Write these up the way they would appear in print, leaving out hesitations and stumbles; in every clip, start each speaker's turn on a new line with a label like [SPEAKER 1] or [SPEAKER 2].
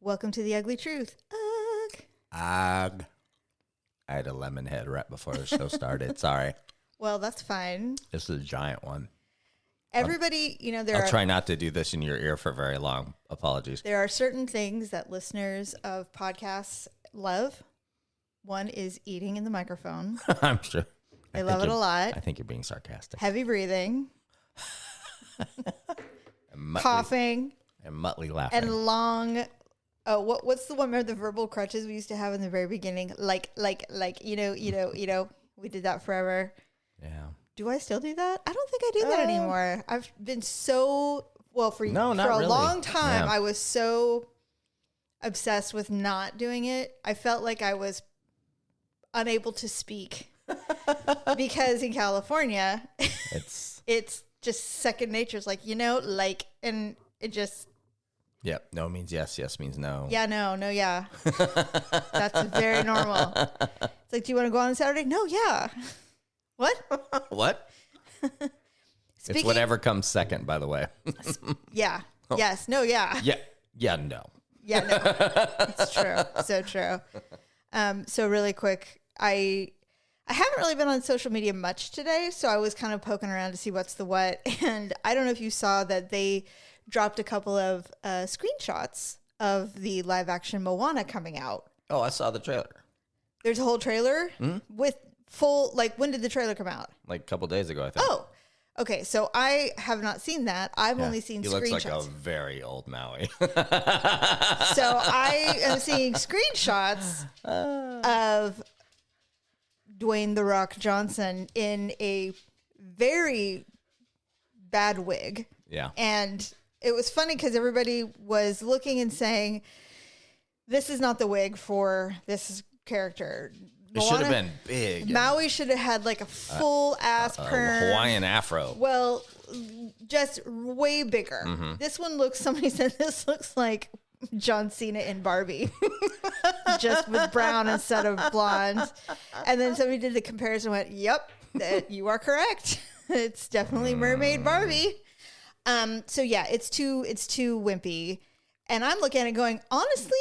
[SPEAKER 1] Welcome to the Ugly Truth.
[SPEAKER 2] Ugh. I had a lemon head right before the show started. Sorry.
[SPEAKER 1] Well, that's fine.
[SPEAKER 2] This is a giant one.
[SPEAKER 1] Everybody,
[SPEAKER 2] I'll try not to do this in your ear for very long. Apologies.
[SPEAKER 1] There are certain things that listeners of podcasts love. One is eating in the microphone.
[SPEAKER 2] I'm sure.
[SPEAKER 1] They love it a lot.
[SPEAKER 2] I think you're being sarcastic.
[SPEAKER 1] Heavy breathing. Coughing.
[SPEAKER 2] And muttly laughing.
[SPEAKER 1] And long... Oh, what's the one? Remember the verbal crutches we used to have in the very beginning? Like, we did that forever.
[SPEAKER 2] Yeah.
[SPEAKER 1] Do I still do that? I don't think I do that anymore. I've been so, for a long time, I was so obsessed with not doing it. I felt like I was unable to speak because in California, it's just second nature. It's like, and it just.
[SPEAKER 2] Yep. No means yes. Yes means no.
[SPEAKER 1] Yeah, no, yeah. That's very normal. It's like, do you want to go on Saturday? No, yeah. What?
[SPEAKER 2] What? It's whatever comes second, by the way.
[SPEAKER 1] Yeah. Oh. Yes. No, yeah.
[SPEAKER 2] Yeah. Yeah, no.
[SPEAKER 1] Yeah, no. It's true. So true. So really quick, I haven't really been on social media much today, so I was kind of poking around to see what's the what. And I don't know if you saw that they dropped a couple of screenshots of the live action Moana coming out.
[SPEAKER 2] Oh, I saw the trailer.
[SPEAKER 1] There's a whole trailer with full, when did the trailer come out?
[SPEAKER 2] Like a couple days ago, I think.
[SPEAKER 1] Oh, okay. So I have not seen that. I've only seen screenshots.
[SPEAKER 2] He looks like a very old Maui.
[SPEAKER 1] So I am seeing screenshots of Dwayne "The Rock" Johnson in a very bad wig.
[SPEAKER 2] Yeah.
[SPEAKER 1] And it was funny because everybody was looking and saying, this is not the wig for this character.
[SPEAKER 2] It should have been big.
[SPEAKER 1] Maui should have had like a full ass perm.
[SPEAKER 2] Hawaiian afro.
[SPEAKER 1] Well, just way bigger. Mm-hmm. This one somebody said this looks like John Cena in Barbie. Just with brown instead of blonde. And then somebody did the comparison and went, yep, you are correct. It's definitely Mermaid Barbie. So yeah, it's too wimpy. And I'm looking at it going, honestly,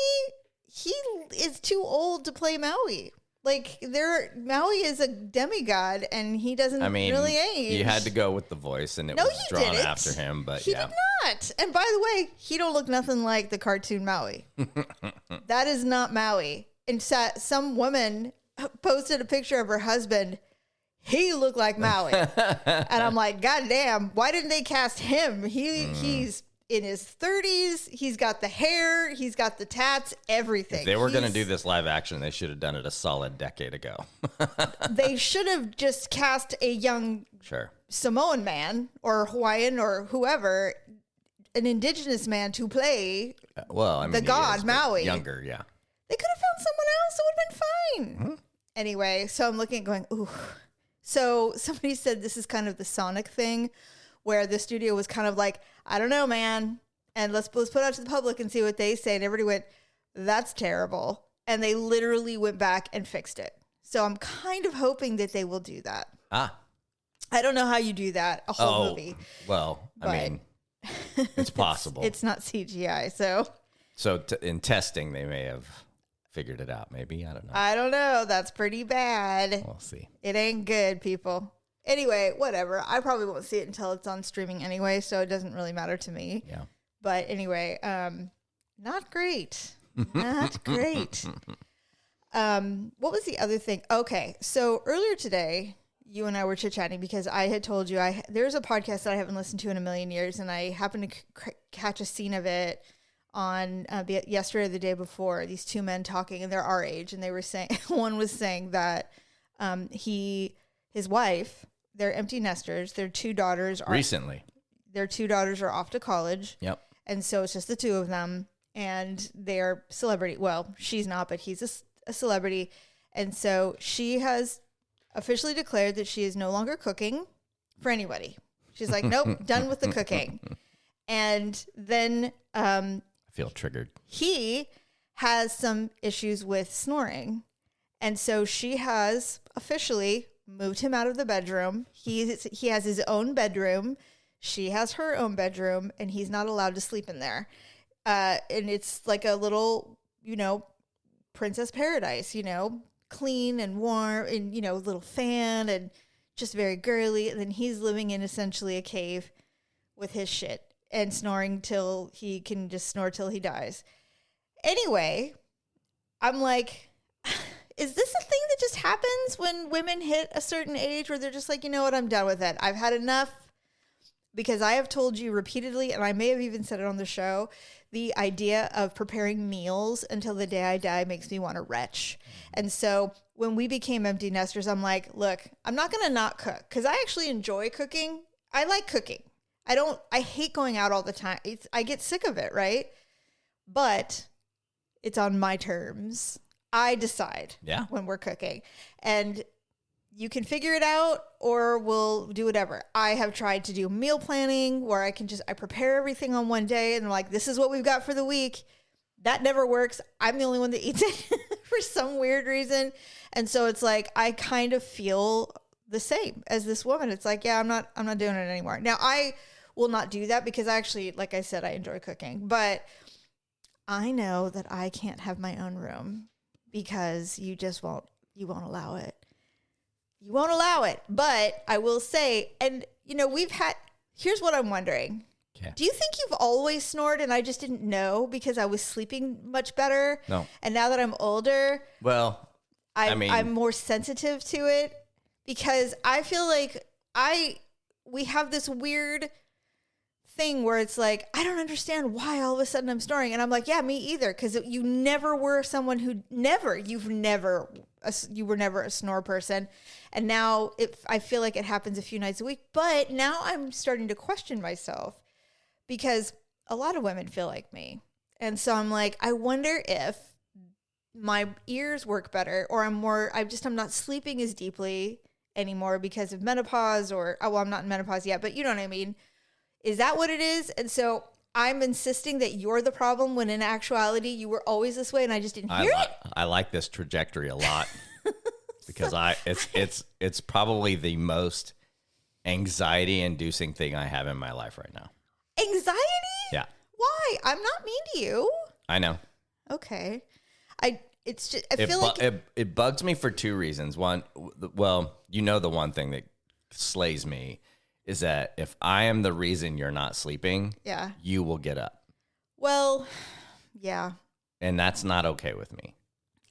[SPEAKER 1] he is too old to play Maui. Maui is a demigod and he doesn't really age.
[SPEAKER 2] You had to go with the voice and it was drawn after him, but
[SPEAKER 1] he did not. And by the way, he don't look nothing like the cartoon Maui. That is not Maui. In fact, some woman posted a picture of her husband. He looked like Maui. And I'm like, God damn, why didn't they cast him? He's in his 30s. He's got the hair. He's got the tats, everything.
[SPEAKER 2] If they were going to do this live action, they should have done it a solid decade ago.
[SPEAKER 1] They should have just cast a young Samoan man or Hawaiian or whoever, an indigenous man to play the god Maui.
[SPEAKER 2] Younger, yeah.
[SPEAKER 1] They could have found someone else. It would have been fine. Mm-hmm. Anyway, so I'm looking at going, ooh. So somebody said this is kind of the Sonic thing where the studio was kind of like, I don't know, man. And let's put it out to the public and see what they say. And everybody went, that's terrible. And they literally went back and fixed it. So I'm kind of hoping that they will do that. I don't know how you do that, a whole movie.
[SPEAKER 2] Well, it's possible.
[SPEAKER 1] It's not CGI, so.
[SPEAKER 2] So in testing, they may have figured it out, maybe. I don't know.
[SPEAKER 1] I don't know. That's pretty bad.
[SPEAKER 2] We'll see.
[SPEAKER 1] It ain't good, people. Anyway, whatever. I probably won't see it until it's on streaming anyway, so it doesn't really matter to me.
[SPEAKER 2] Yeah.
[SPEAKER 1] But anyway, not great. Not great. What was the other thing? Okay, so earlier today, you and I were chit-chatting because I had told you there's a podcast that I haven't listened to in a million years, and I happened to catch a scene of it on yesterday or the day before, these two men talking, and they're our age, and they were saying, one was saying that his wife, they're empty nesters, their two daughters are off to college.
[SPEAKER 2] Yep.
[SPEAKER 1] And so it's just the two of them, and they're celebrity. Well, she's not, but he's a celebrity. And so she has officially declared that she is no longer cooking for anybody. She's like, nope, done with the cooking. And then
[SPEAKER 2] I feel triggered.
[SPEAKER 1] He has some issues with snoring. And so she has officially moved him out of the bedroom. He has his own bedroom. She has her own bedroom, and he's not allowed to sleep in there. And it's like a little, princess paradise, clean and warm and, little fan and just very girly. And then he's living in essentially a cave with his shit and snoring till he can just snore till he dies. Anyway, I'm like, is this a thing that just happens when women hit a certain age where they're just like, you know what, I'm done with it. I've had enough. Because I have told you repeatedly, and I may have even said it on the show, the idea of preparing meals until the day I die makes me want to retch. And so when we became empty nesters, I'm like, look, I'm not going to not cook because I actually enjoy cooking. I like cooking. I hate going out all the time. I get sick of it, right? But it's on my terms. I decide when we're cooking. And you can figure it out or we'll do whatever. I have tried to do meal planning where I prepare everything on one day and I'm like, this is what we've got for the week. That never works. I'm the only one that eats it for some weird reason. And so it's like, I kind of feel the same as this woman. It's like, yeah, I'm not doing it anymore. Now I will not do that because I actually, like I said, I enjoy cooking, but I know that I can't have my own room because you won't allow it. You won't allow it. But I will say, and here's what I'm wondering.
[SPEAKER 2] Okay.
[SPEAKER 1] Do you think you've always snored and I just didn't know because I was sleeping much better?
[SPEAKER 2] No.
[SPEAKER 1] And now that I'm older,
[SPEAKER 2] well,
[SPEAKER 1] I'm more sensitive to it because I feel like we have this weird thing where it's like, I don't understand why all of a sudden I'm snoring. And I'm like, yeah, me either. Because you never were someone you were never a snore person. And now I feel like it happens a few nights a week. But now I'm starting to question myself because a lot of women feel like me. And so I'm like, I wonder if my ears work better or I'm not sleeping as deeply anymore because of menopause I'm not in menopause yet, but you know what I mean? Is that what it is? And so I'm insisting that you're the problem when in actuality you were always this way and I just didn't hear it.
[SPEAKER 2] I like this trajectory a lot because it's probably the most anxiety inducing thing I have in my life right now.
[SPEAKER 1] Anxiety?
[SPEAKER 2] Yeah.
[SPEAKER 1] Why? I'm not mean to you.
[SPEAKER 2] I know.
[SPEAKER 1] Okay. It
[SPEAKER 2] bugs me for two reasons. One, well, the one thing that slays me is that if I am the reason you're not sleeping, you will get up.
[SPEAKER 1] Well, yeah.
[SPEAKER 2] And that's not okay with me.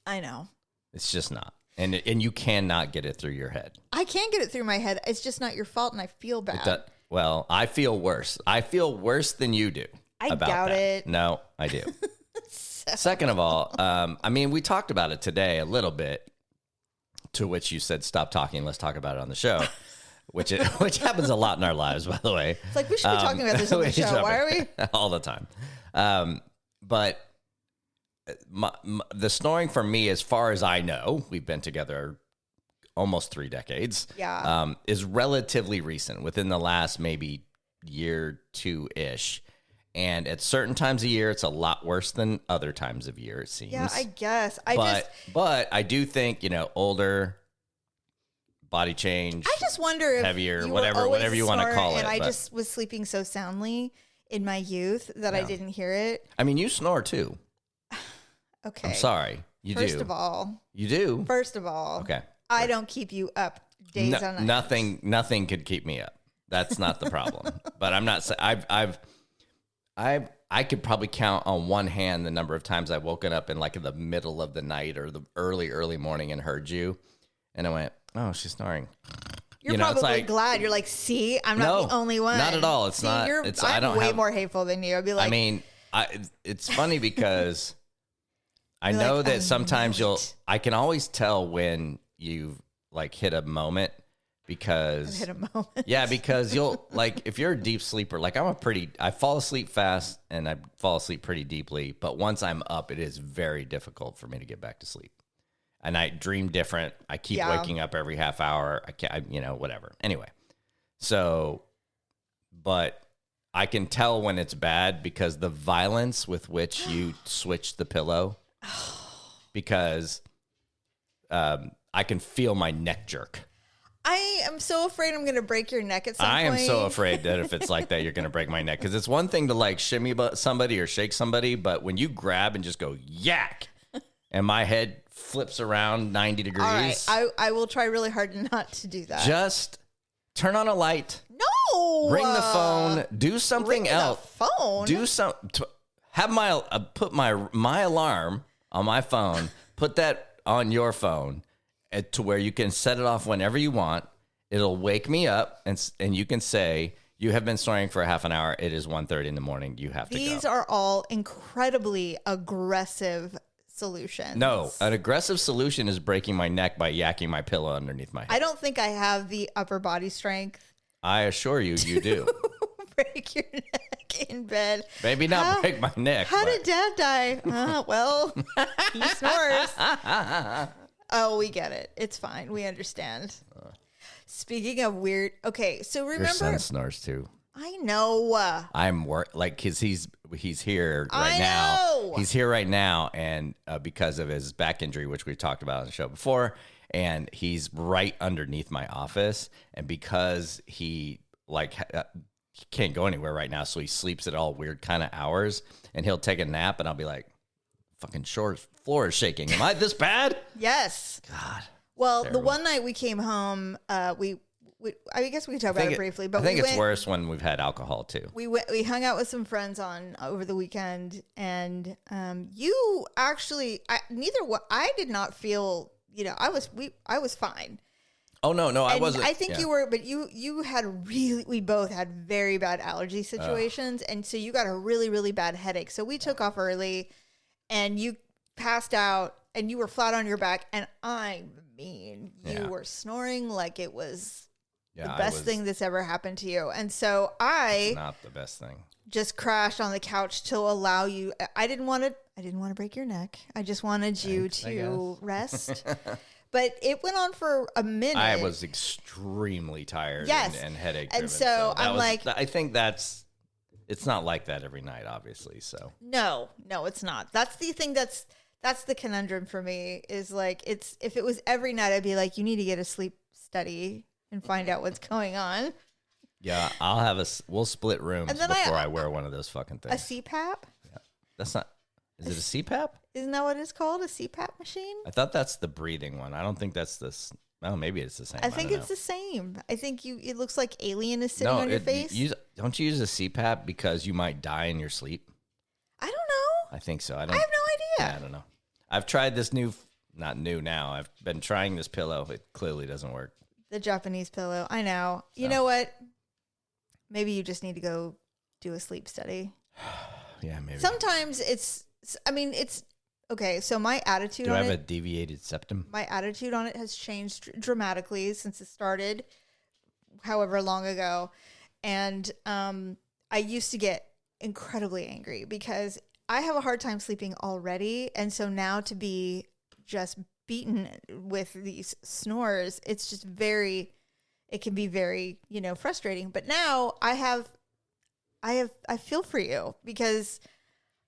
[SPEAKER 1] I know.
[SPEAKER 2] It's just not. And you cannot get it through your head.
[SPEAKER 1] I can get it through my head. It's just not your fault and I feel bad.
[SPEAKER 2] Well, I feel worse. I feel worse than you do.
[SPEAKER 1] I doubt it.
[SPEAKER 2] No, I do. Second of all, we talked about it today a little bit, to which you said, stop talking, let's talk about it on the show. Which happens a lot in our lives, by the way.
[SPEAKER 1] It's like, we should be talking about this on the show. Why are we?
[SPEAKER 2] All the time. But the snoring for me, as far as I know, we've been together almost 3 decades, is relatively recent, within the last maybe year, 2-ish. And at certain times of year, it's a lot worse than other times of year, it seems.
[SPEAKER 1] Yeah, I guess.
[SPEAKER 2] But I do think, older, body change.
[SPEAKER 1] I just wonder if
[SPEAKER 2] heavier, whatever you want to call it.
[SPEAKER 1] And I just was sleeping so soundly in my youth that I didn't hear it.
[SPEAKER 2] I mean, you snore too.
[SPEAKER 1] Okay.
[SPEAKER 2] I'm sorry. You do.
[SPEAKER 1] First of all.
[SPEAKER 2] You do?
[SPEAKER 1] First of all.
[SPEAKER 2] Okay.
[SPEAKER 1] I don't keep you up days on end.
[SPEAKER 2] Nothing could keep me up. That's not the problem. But I'm not saying I could probably count on one hand the number of times I've woken up in the middle of the night or the early morning and heard you. And I went, oh, she's snoring.
[SPEAKER 1] You're probably glad. You're like, see, I'm not the only one.
[SPEAKER 2] Not at all. It's not.
[SPEAKER 1] I'm way more hateful than you. I'd be like,
[SPEAKER 2] it's funny because I know that sometimes I can always tell when you've hit a moment because because you'll if you're a deep sleeper, I fall asleep fast and I fall asleep pretty deeply, but once I'm up, it is very difficult for me to get back to sleep. And I dream different. I keep waking up every half hour. I can't, whatever. Anyway, but I can tell when it's bad because the violence with which you switch the pillow, because I can feel my neck jerk.
[SPEAKER 1] I am so afraid I'm going to break your neck at some point.
[SPEAKER 2] I am so afraid that if it's like that, you're going to break my neck. Because it's one thing to like shimmy somebody or shake somebody, but when you grab and just go yak, and my head flips around 90 degrees.
[SPEAKER 1] All right, I will try really hard not to do that.
[SPEAKER 2] Just turn on a light.
[SPEAKER 1] No.
[SPEAKER 2] Ring the phone. Do something else.
[SPEAKER 1] The phone.
[SPEAKER 2] Do some. Have my put my alarm on my phone. Put that on your phone. To where you can set it off whenever you want. It'll wake me up, and you can say, you have been snoring for a half an hour. It is 1:30 in the morning. You have to go.
[SPEAKER 1] These are all incredibly aggressive solutions.
[SPEAKER 2] No, an aggressive solution is breaking my neck by yakking my pillow underneath my head.
[SPEAKER 1] I don't think I have the upper body strength.
[SPEAKER 2] I assure you, you do.
[SPEAKER 1] Break your neck in bed.
[SPEAKER 2] Maybe not break my neck.
[SPEAKER 1] How did Dad die? Well, he snores. Oh, we get it. It's fine. We understand. Speaking of weird, okay, so remember,
[SPEAKER 2] your son snores too.
[SPEAKER 1] I know.
[SPEAKER 2] I'm cause he's here right now. He's here right now, and because of his back injury, which we've talked about on the show before, and he's right underneath my office, and because he he can't go anywhere right now, so he sleeps at all weird kind of hours, and he'll take a nap, and I'll be like, fucking floor is shaking. Am I this bad?
[SPEAKER 1] Yes.
[SPEAKER 2] God.
[SPEAKER 1] Well, terrible. The one night we came home, I guess we could talk about it briefly, but
[SPEAKER 2] I think it's worse when we've had alcohol too.
[SPEAKER 1] We hung out with some friends over the weekend, and you actually, I did not feel, I was fine.
[SPEAKER 2] Oh no, I wasn't.
[SPEAKER 1] I think you were, but you had we both had very bad allergy situations, and so you got a really, really bad headache. So we took off early, and you passed out, and you were flat on your back, and you were snoring like it was the best thing that's ever happened to you. And so
[SPEAKER 2] it's not the best thing.
[SPEAKER 1] Just crashed on the couch to allow you. I didn't want to break your neck. I just wanted you to rest. But it went on for a minute. I
[SPEAKER 2] was extremely tired and headache driven.
[SPEAKER 1] And so
[SPEAKER 2] I think it's not like that every night, obviously. So
[SPEAKER 1] no, it's not. That's the thing. That's the conundrum for me is like, if it was every night, I'd be like, you need to get a sleep study and find out what's going on.
[SPEAKER 2] Yeah, we'll split rooms before I wear one of those fucking things.
[SPEAKER 1] A CPAP?
[SPEAKER 2] Yeah. That's not, is it a CPAP?
[SPEAKER 1] Isn't that what it's called? A CPAP machine?
[SPEAKER 2] I thought that's the breathing one. I don't think that's this. Oh, maybe it's the same.
[SPEAKER 1] I think it's the same. I think it looks like alien is sitting on your face.
[SPEAKER 2] Don't you use a CPAP because you might die in your sleep?
[SPEAKER 1] I don't know.
[SPEAKER 2] I think so. I have
[SPEAKER 1] no idea.
[SPEAKER 2] Yeah, I don't know. I've tried this not new now. I've been trying this pillow. It clearly doesn't work. The
[SPEAKER 1] Japanese pillow. I know. You know what? Maybe you just need to go do a sleep study.
[SPEAKER 2] Yeah, maybe.
[SPEAKER 1] Sometimes it's okay. So my attitude on it. Do I have
[SPEAKER 2] a deviated septum?
[SPEAKER 1] My attitude on it has changed dramatically since it started, however long ago. And I used to get incredibly angry because I have a hard time sleeping already. And so now to be just beaten with these snores, it's just it can be very, frustrating. But now I feel for you because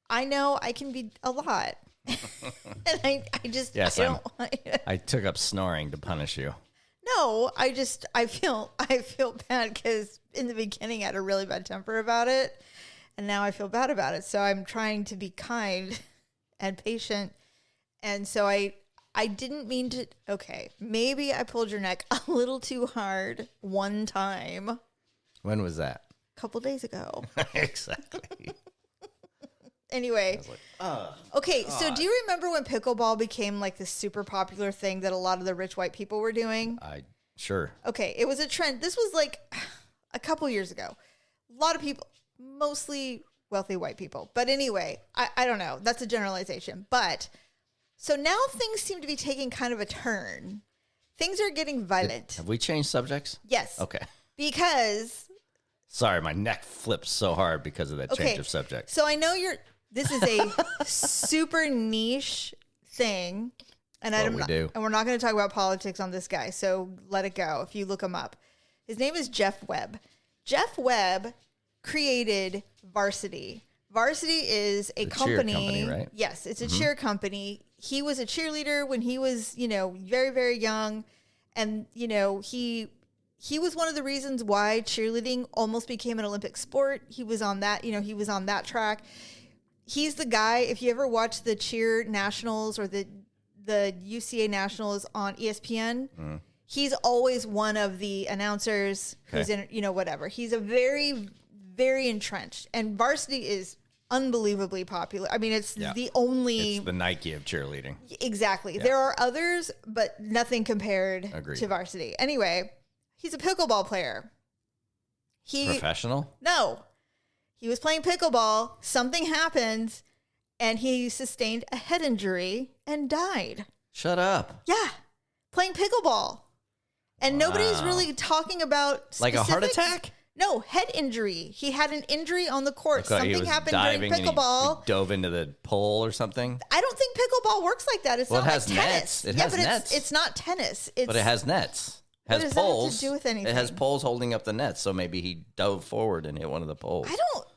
[SPEAKER 1] I know I can be a lot. And I just,
[SPEAKER 2] yes, I took up snoring to punish you.
[SPEAKER 1] No, I feel bad because in the beginning I had a really bad temper about it. And now I feel bad about it. So I'm trying to be kind and patient. And so I didn't mean to. Okay, maybe I pulled your neck a little too hard one time.
[SPEAKER 2] When was that?
[SPEAKER 1] A couple days ago.
[SPEAKER 2] Exactly.
[SPEAKER 1] Anyway. Okay, so do you remember when pickleball became like this super popular thing that a lot of the rich white people were doing?
[SPEAKER 2] Sure.
[SPEAKER 1] Okay, it was a trend. This was like a couple years ago. A lot of people, mostly wealthy white people. But anyway, I don't know. That's a generalization. But so now things seem to be taking kind of a turn. Things are getting violent.
[SPEAKER 2] Have we changed subjects?
[SPEAKER 1] Yes.
[SPEAKER 2] Okay.
[SPEAKER 1] Because.
[SPEAKER 2] Sorry, my neck flips so hard because of that change of subject.
[SPEAKER 1] So I know this is a super niche thing. And we're not going to talk about politics on this guy. So let it go if you look him up. His name is Jeff Webb. Jeff Webb created Varsity. Varsity is a company.
[SPEAKER 2] Cheer company, right?
[SPEAKER 1] Yes, it's a cheer company. He was a cheerleader when he was, very, very young. And, you know, he was one of the reasons why cheerleading almost became an Olympic sport. He was on that, you know, he was on that track. He's the guy, if you ever watch the cheer nationals or the UCA nationals on ESPN, he's always one of the announcers who's in, you know, whatever. He's a very, very entrenched, and varsity is unbelievably popular. I mean, it's the only...
[SPEAKER 2] It's the Nike of cheerleading.
[SPEAKER 1] Exactly. Yeah. There are others, but nothing compared to varsity. Anyway, he's a pickleball player.
[SPEAKER 2] Professional?
[SPEAKER 1] No. He was playing pickleball. Something happened, and he sustained a head injury and died.
[SPEAKER 2] Shut up.
[SPEAKER 1] Yeah. Playing pickleball. And nobody's really talking about
[SPEAKER 2] specifics. Like a heart attack?
[SPEAKER 1] No, head injury. He had an injury on the court.
[SPEAKER 2] Okay,
[SPEAKER 1] something happened during pickleball.
[SPEAKER 2] He dove into the pole or something?
[SPEAKER 1] I don't think pickleball works like that. It's not like tennis.
[SPEAKER 2] Nets. It has nets.
[SPEAKER 1] It's not tennis.
[SPEAKER 2] But it has nets.
[SPEAKER 1] What does that have to do with anything?
[SPEAKER 2] It has poles holding up the nets, so maybe he dove forward and hit one of the poles.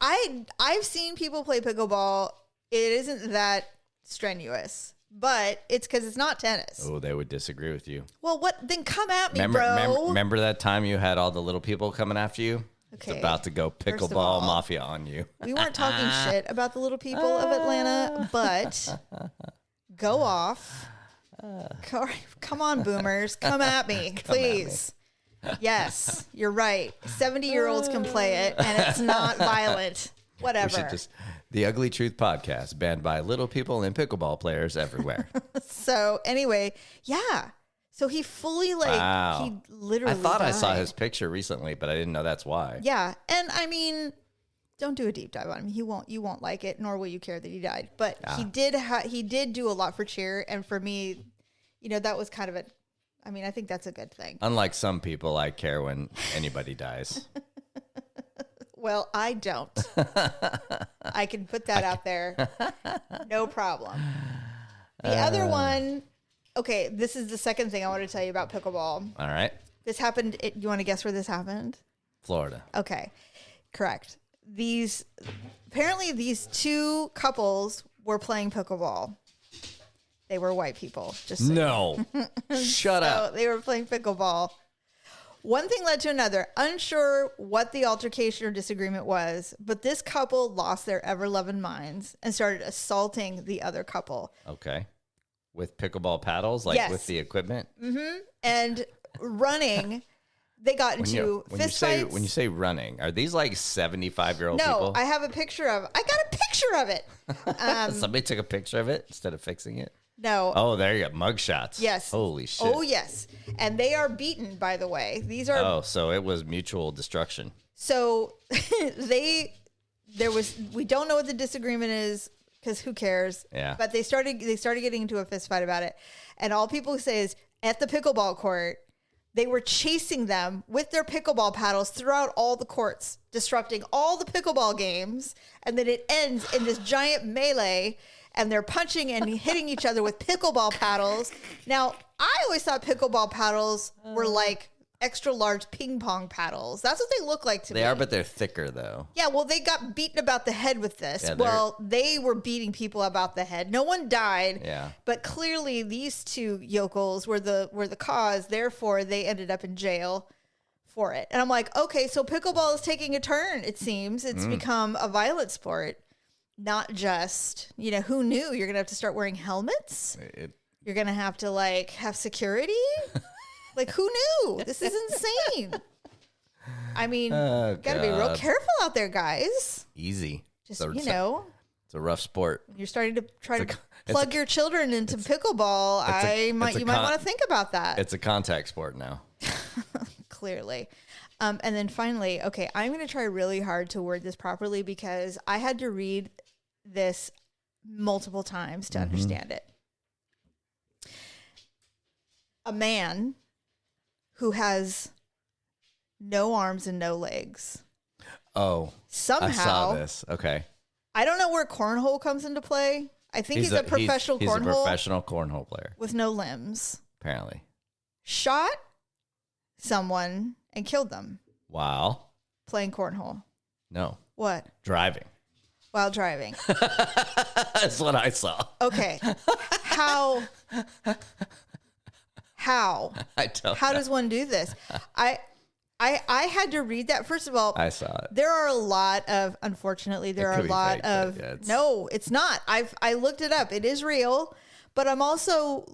[SPEAKER 1] I've seen people play pickleball. It isn't that strenuous. But it's because it's not tennis.
[SPEAKER 2] Oh, they would disagree with you.
[SPEAKER 1] Well, what? Then come at me, bro.
[SPEAKER 2] Remember that time you had all the little people coming after you?
[SPEAKER 1] Okay.
[SPEAKER 2] It's about to go pickleball mafia on you.
[SPEAKER 1] We weren't talking shit about the little people of Atlanta, but go off. Come on, boomers. Come at me, please. Yes, you're right. 70-year-olds can play it, and it's not violent. Whatever.
[SPEAKER 2] The Ugly Truth podcast, banned by little people and pickleball players everywhere.
[SPEAKER 1] So anyway, yeah. So he fully he literally
[SPEAKER 2] I thought
[SPEAKER 1] died.
[SPEAKER 2] I saw his picture recently, but I didn't know that's why.
[SPEAKER 1] Yeah. And I mean, don't do a deep dive on him. You won't like it, nor will you care that he died. But he did do a lot for cheer. And for me, you know, that was kind of I think that's a good thing.
[SPEAKER 2] Unlike some people, I care when anybody dies.
[SPEAKER 1] Well, I don't. I can put that out there. No problem. The other one, okay, this is the second thing I want to tell you about pickleball.
[SPEAKER 2] All right.
[SPEAKER 1] This happened, you want to guess where this happened?
[SPEAKER 2] Florida.
[SPEAKER 1] Okay, correct. Apparently these two couples were playing pickleball. They were white people.
[SPEAKER 2] No. Shut up.
[SPEAKER 1] They were playing pickleball. One thing led to another. Unsure what the altercation or disagreement was, but this couple lost their ever-loving minds and started assaulting the other couple.
[SPEAKER 2] Okay. With pickleball paddles, with the equipment?
[SPEAKER 1] Mm-hmm. And running, they got into fist fights.
[SPEAKER 2] When you say running, are these like 75-year-old people?
[SPEAKER 1] No, I have a picture of it. I got a picture of it.
[SPEAKER 2] Somebody took a picture of it instead of fixing it?
[SPEAKER 1] No.
[SPEAKER 2] Oh, there you go. Mug shots.
[SPEAKER 1] Yes.
[SPEAKER 2] Holy shit.
[SPEAKER 1] Oh, yes. And they are beaten, by the way. These are.
[SPEAKER 2] Oh, so it was mutual destruction.
[SPEAKER 1] So we don't know what the disagreement is because who cares?
[SPEAKER 2] Yeah.
[SPEAKER 1] But they started getting into a fist fight about it. And all people say is at the pickleball court, they were chasing them with their pickleball paddles throughout all the courts, disrupting all the pickleball games. And then it ends in this giant melee. And they're punching and hitting each other with pickleball paddles. Now, I always thought pickleball paddles were like extra large ping pong paddles. That's what they look like to me.
[SPEAKER 2] They are, but they're thicker, though.
[SPEAKER 1] Yeah, well, they got beaten about the head with this. Yeah, well, they were beating people about the head. No one died.
[SPEAKER 2] Yeah.
[SPEAKER 1] But clearly, these two yokels were the cause. Therefore, they ended up in jail for it. And I'm like, okay, so pickleball is taking a turn, it seems. It's become a violent sport. Not just, who knew? You're going to have to start wearing helmets. You're going to have to have security. Who knew? This is insane. I mean, got to be real careful out there, guys.
[SPEAKER 2] Easy.
[SPEAKER 1] Just,
[SPEAKER 2] it's a rough sport.
[SPEAKER 1] You're starting to plug your children into pickleball. You might want to think about that.
[SPEAKER 2] It's a contact sport now.
[SPEAKER 1] Clearly. And then finally, okay, I'm going to try really hard to word this properly because I had to read this multiple times to understand it. A man who has no arms and no legs.
[SPEAKER 2] Oh,
[SPEAKER 1] somehow.
[SPEAKER 2] I saw this. Okay.
[SPEAKER 1] I don't know where cornhole comes into play. I think he's a professional cornhole.
[SPEAKER 2] He's a professional cornhole player.
[SPEAKER 1] With no limbs.
[SPEAKER 2] Apparently. Shot
[SPEAKER 1] someone and killed them.
[SPEAKER 2] Wow.
[SPEAKER 1] Playing cornhole.
[SPEAKER 2] No.
[SPEAKER 1] What?
[SPEAKER 2] Driving.
[SPEAKER 1] While driving.
[SPEAKER 2] That's what I saw.
[SPEAKER 1] Okay. How How?
[SPEAKER 2] I don't
[SPEAKER 1] How
[SPEAKER 2] know.
[SPEAKER 1] does one do this? I had to read that. First of all,
[SPEAKER 2] I saw it.
[SPEAKER 1] there are a lot of, unfortunately, there are a lot of, no, it's not. I looked it up. It is real, but I'm also,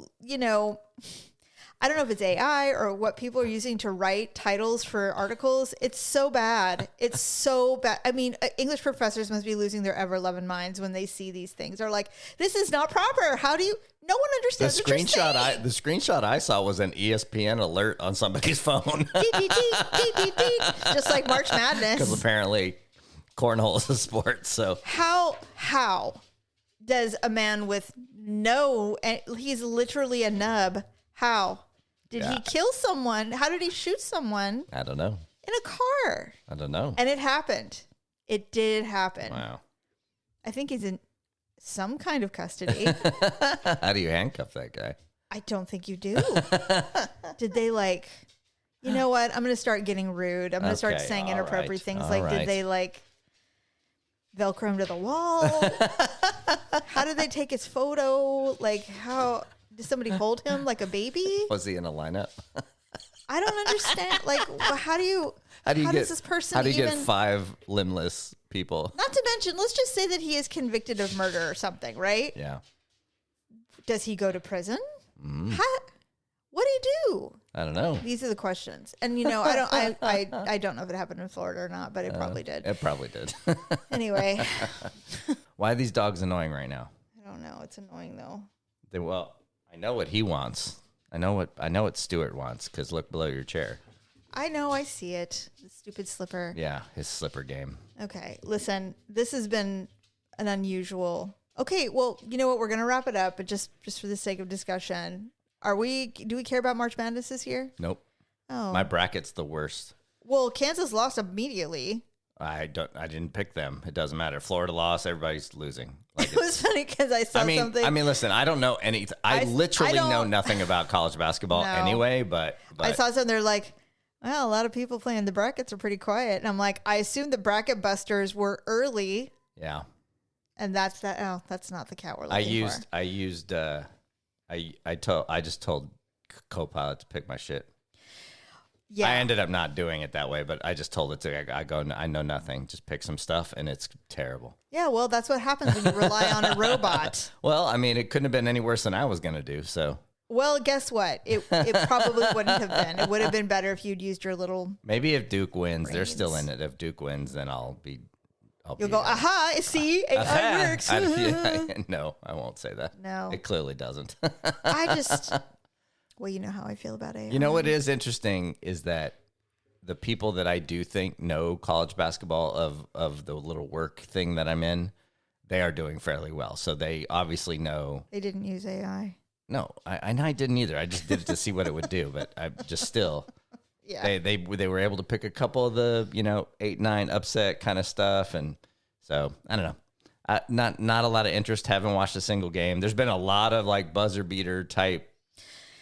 [SPEAKER 1] I don't know if it's AI or what people are using to write titles for articles. It's so bad. It's so bad. I mean, English professors must be losing their ever-loving minds when they see these things. They're like, this is not proper. How do you... No one understands
[SPEAKER 2] the screenshot I saw was an ESPN alert on somebody's phone.
[SPEAKER 1] Just like March Madness.
[SPEAKER 2] Because apparently cornhole is a sport. So
[SPEAKER 1] how does a man with he's literally a nub. How did he kill someone? How did he shoot someone?
[SPEAKER 2] I don't know.
[SPEAKER 1] In a car.
[SPEAKER 2] I don't know.
[SPEAKER 1] And it happened. It did happen.
[SPEAKER 2] Wow.
[SPEAKER 1] I think he's in some kind of custody.
[SPEAKER 2] How do you handcuff that guy?
[SPEAKER 1] I don't think you do. Did they you know what? I'm going to start getting rude. I'm going to start saying inappropriate things. Did they Velcro him to the wall? How did they take his photo? How did somebody hold him like a baby?
[SPEAKER 2] Was he in a lineup?
[SPEAKER 1] I don't understand. How does this person
[SPEAKER 2] get 5 limbless people?
[SPEAKER 1] Not to mention, let's just say that he is convicted of murder or something, right?
[SPEAKER 2] Yeah.
[SPEAKER 1] Does he go to prison?
[SPEAKER 2] Mm.
[SPEAKER 1] What do you do?
[SPEAKER 2] I don't know.
[SPEAKER 1] These are the questions. And I don't know if it happened in Florida or not, but it probably did.
[SPEAKER 2] It probably did.
[SPEAKER 1] Anyway.
[SPEAKER 2] Why are these dogs annoying right now?
[SPEAKER 1] I don't know. It's annoying though.
[SPEAKER 2] Well, I know what he wants. I know what Stuart wants, because look below your chair.
[SPEAKER 1] I know. I see it. The stupid slipper.
[SPEAKER 2] Yeah, his slipper game.
[SPEAKER 1] Okay. Listen, this has been an unusual. Okay. Well, you know what? We're going to wrap it up, but just for the sake of discussion, do we care about March Madness this year?
[SPEAKER 2] Nope.
[SPEAKER 1] Oh.
[SPEAKER 2] My bracket's the worst.
[SPEAKER 1] Well, Kansas lost immediately.
[SPEAKER 2] I didn't pick them. It doesn't matter. Florida lost. Everybody's losing.
[SPEAKER 1] It was funny because I saw something.
[SPEAKER 2] I mean, listen, I don't know anything. I literally know nothing about college basketball anyway, but
[SPEAKER 1] I saw something. They're like, well, a lot of people playing the brackets are pretty quiet. And I'm like, I assume the bracket busters were early.
[SPEAKER 2] Yeah.
[SPEAKER 1] And that's that. Oh, that's not the cat we're looking for.
[SPEAKER 2] I just told Copilot to pick my shit.
[SPEAKER 1] Yeah.
[SPEAKER 2] I ended up not doing it that way, but I just told it to, I know nothing. Just pick some stuff, and it's terrible.
[SPEAKER 1] Yeah, well, that's what happens when you rely on a robot.
[SPEAKER 2] Well, I mean, it couldn't have been any worse than I was going to do, so.
[SPEAKER 1] Well, guess what? It probably wouldn't have been. It would have been better if you'd used your little
[SPEAKER 2] Maybe if Duke wins, they're still in it. If Duke wins, then
[SPEAKER 1] You'll go, aha, see, AI works.
[SPEAKER 2] No, I won't say that.
[SPEAKER 1] No.
[SPEAKER 2] It clearly doesn't.
[SPEAKER 1] Well, you know how I feel about AI.
[SPEAKER 2] You know what is interesting is that the people that I do think know college basketball of the little work thing that I'm in, they are doing fairly well. So they obviously know.
[SPEAKER 1] They didn't use AI.
[SPEAKER 2] No, I didn't either. I just did it to see what it would do, but I just still.
[SPEAKER 1] Yeah.
[SPEAKER 2] They were able to pick a couple of the 8-9 upset kind of stuff, and so I don't know. Not a lot of interest. Haven't watched a single game. There's been a lot of buzzer beater type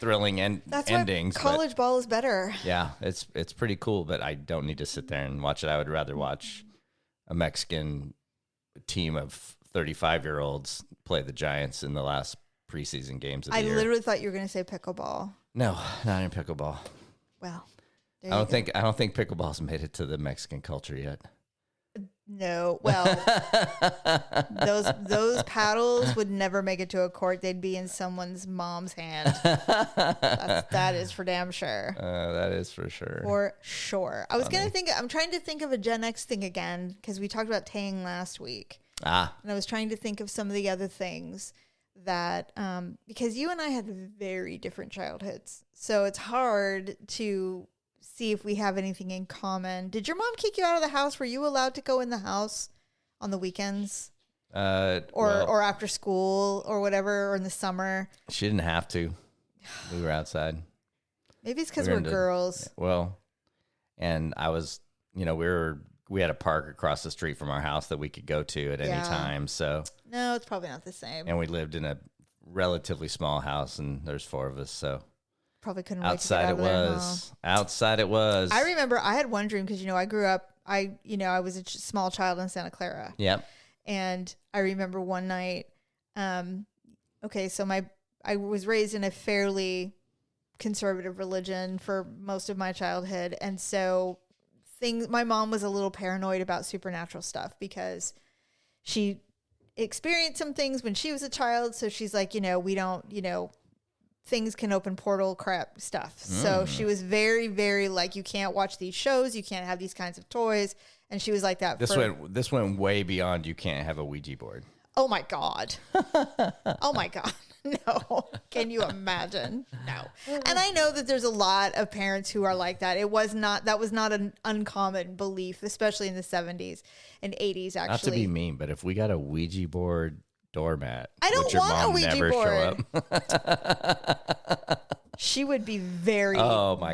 [SPEAKER 2] thrilling endings.
[SPEAKER 1] Why college ball is better.
[SPEAKER 2] Yeah, it's pretty cool, but I don't need to sit there and watch it. I would rather watch a Mexican team of 35-year-olds play the Giants in the last preseason games of the year.
[SPEAKER 1] I literally thought you were going to say pickleball.
[SPEAKER 2] No, not in pickleball.
[SPEAKER 1] Well,
[SPEAKER 2] I don't think pickleball's made it to the Mexican culture yet.
[SPEAKER 1] No, well, those paddles would never make it to a court. They'd be in someone's mom's hand. That is for damn sure.
[SPEAKER 2] That is for sure.
[SPEAKER 1] For sure. I'm trying to think of a Gen X thing again, because we talked about Tang last week. And I was trying to think of some of the other things that, because you and I had very different childhoods. So it's hard to see if we have anything in common. Did your mom kick you out of the house? Were you allowed to go in the house on the weekends? Or after school or whatever, or in the summer?
[SPEAKER 2] She didn't have to. We were outside.
[SPEAKER 1] Maybe it's because we're girls.
[SPEAKER 2] Well, and I was, we had a park across the street from our house that we could go to at any time. So
[SPEAKER 1] no, it's probably not the same.
[SPEAKER 2] And we lived in a relatively small house, and there's 4 of us. So
[SPEAKER 1] probably couldn't
[SPEAKER 2] wait to get out of there. Outside it was. I
[SPEAKER 1] remember I had one dream because, I grew up, I was a small child in Santa Clara.
[SPEAKER 2] Yep.
[SPEAKER 1] And I remember one night, so I was raised in a fairly conservative religion for most of my childhood. And so my mom was a little paranoid about supernatural stuff because she experienced some things when she was a child. So she's like, we don't, things can open portal crap stuff. So she was very, very like, you can't watch these shows. You can't have these kinds of toys. And she was like that.
[SPEAKER 2] This went way beyond you can't have a Ouija board.
[SPEAKER 1] Oh my God. Oh my God. No. Can you imagine? No. And I know that there's a lot of parents who are like that. That was not an uncommon belief, especially in the 70s and 80s, actually.
[SPEAKER 2] Not to be mean, but if we got a Ouija board doormat,
[SPEAKER 1] I don't want a Ouija board.
[SPEAKER 2] Show up?
[SPEAKER 1] She would be very,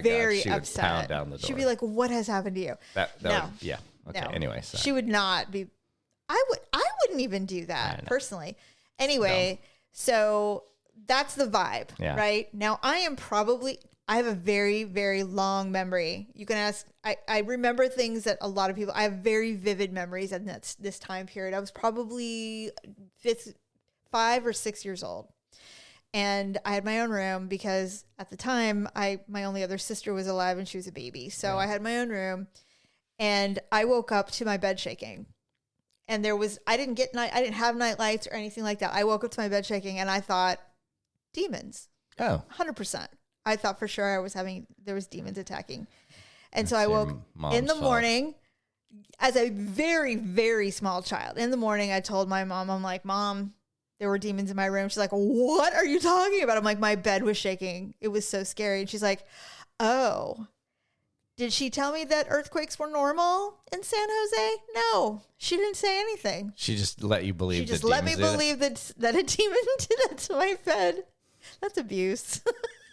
[SPEAKER 1] very
[SPEAKER 2] she
[SPEAKER 1] upset.
[SPEAKER 2] Would pound down the door.
[SPEAKER 1] She'd be like, what has happened to you?
[SPEAKER 2] No. Yeah. Okay.
[SPEAKER 1] No.
[SPEAKER 2] Anyway. So.
[SPEAKER 1] She would not be. I wouldn't even do that personally. Anyway, so that's the vibe, right? Now I have a very, very long memory. You can ask, I remember things that a lot of people, I have very vivid memories in this time period. I was probably 5 or 6 years old. And I had my own room because at the time my only other sister was alive and she was a baby. So I had my own room and I woke up to my bed shaking. And I didn't have night lights or anything like that. I woke up to my bed shaking and I thought demons.
[SPEAKER 2] Oh,
[SPEAKER 1] 100%. I thought for sure there was demons attacking. And so I woke in the morning as a very, very small child. In the morning, I told my mom, I'm like, Mom, there were demons in my room. She's like, what are you talking about? I'm like, my bed was shaking. It was so scary. And she's like, oh, did she tell me that earthquakes were normal in San Jose? No, she didn't say anything.
[SPEAKER 2] She just let you believe.
[SPEAKER 1] She just let me believe that a demon did that to my bed. That's abuse.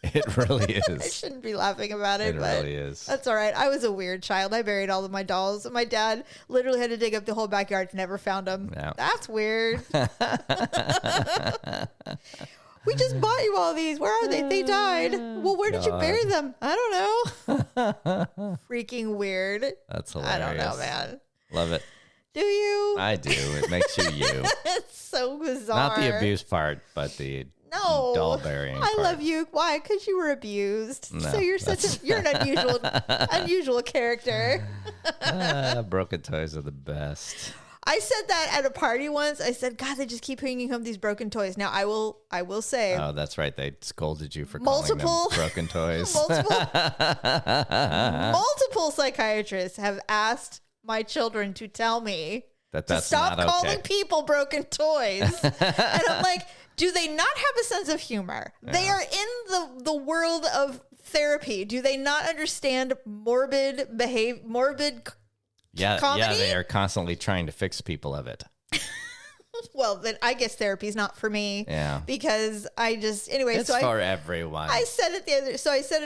[SPEAKER 2] It really is.
[SPEAKER 1] I shouldn't be laughing about it,
[SPEAKER 2] but
[SPEAKER 1] it
[SPEAKER 2] really is.
[SPEAKER 1] That's all right. I was a weird child. I buried all of my dolls. My dad literally had to dig up the whole backyard. Never found them. No. That's weird. We just bought you all these. Where are they? They died. Well, where did you bury them? I don't know. Freaking weird.
[SPEAKER 2] That's hilarious.
[SPEAKER 1] I don't know, man.
[SPEAKER 2] Love it.
[SPEAKER 1] Do you?
[SPEAKER 2] I do. It makes you you.
[SPEAKER 1] It's so bizarre.
[SPEAKER 2] Not the abuse part, but the doll burying part.
[SPEAKER 1] I love you. Why? Because you were abused. No, so you're an unusual character.
[SPEAKER 2] Broken toys are the best.
[SPEAKER 1] I said that at a party once. I said, God, they just keep bringing home these broken toys. Now, I will say.
[SPEAKER 2] Oh, that's right. They scolded you for calling them broken toys.
[SPEAKER 1] Multiple psychiatrists have asked my children to tell me to stop calling people broken toys. And I'm like, do they not have a sense of humor? Yeah. They are in the world of therapy. Do they not understand morbid comedy?
[SPEAKER 2] Yeah, they are constantly trying to fix people of it.
[SPEAKER 1] Well, then I guess therapy is not for me.
[SPEAKER 2] Yeah.
[SPEAKER 1] Because it's
[SPEAKER 2] for everyone.
[SPEAKER 1] I said it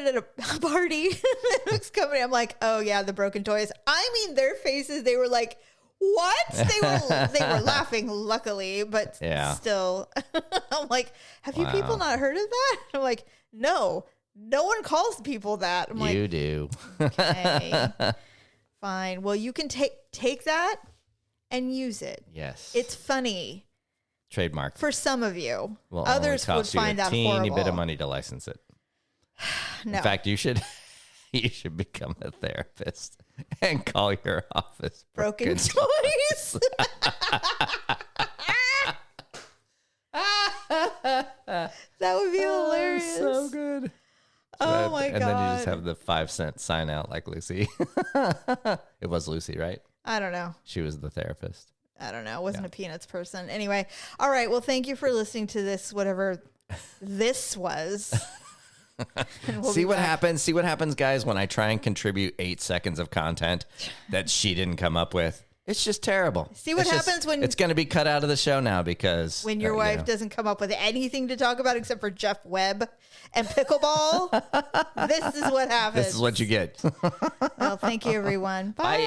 [SPEAKER 1] at a party. The next company, I'm like, oh yeah, the broken toys. I mean, their faces, they were like, what? They were laughing, luckily, but still. I'm like, have you people not heard of that? I'm like, no one calls people that. I'm
[SPEAKER 2] you do.
[SPEAKER 1] Okay. Fine. Well, you can take that and use it.
[SPEAKER 2] Yes.
[SPEAKER 1] It's funny.
[SPEAKER 2] Trademark.
[SPEAKER 1] For some of you. Well, others would find that horrible.
[SPEAKER 2] Teeny bit of money to license it.
[SPEAKER 1] No.
[SPEAKER 2] In fact, you should become a therapist and call your office
[SPEAKER 1] Broken Toys. That would be hilarious.
[SPEAKER 2] So good.
[SPEAKER 1] Oh my God.
[SPEAKER 2] And then you just have the 5-cent sign out like Lucy. It was Lucy, right?
[SPEAKER 1] I don't know.
[SPEAKER 2] She was the therapist.
[SPEAKER 1] I don't know. I wasn't a Peanuts person. Anyway. All right. Well, thank you for listening to this, whatever this was.
[SPEAKER 2] See what happens. See what happens, guys, when I try and contribute 8 seconds of content that she didn't come up with. It's just terrible.
[SPEAKER 1] See what happens when
[SPEAKER 2] it's going to be cut out of the show now because
[SPEAKER 1] when your wife doesn't come up with anything to talk about except for Jeff Webb and pickleball. This is what happens.
[SPEAKER 2] This is what you get.
[SPEAKER 1] Well, thank you, everyone. Bye.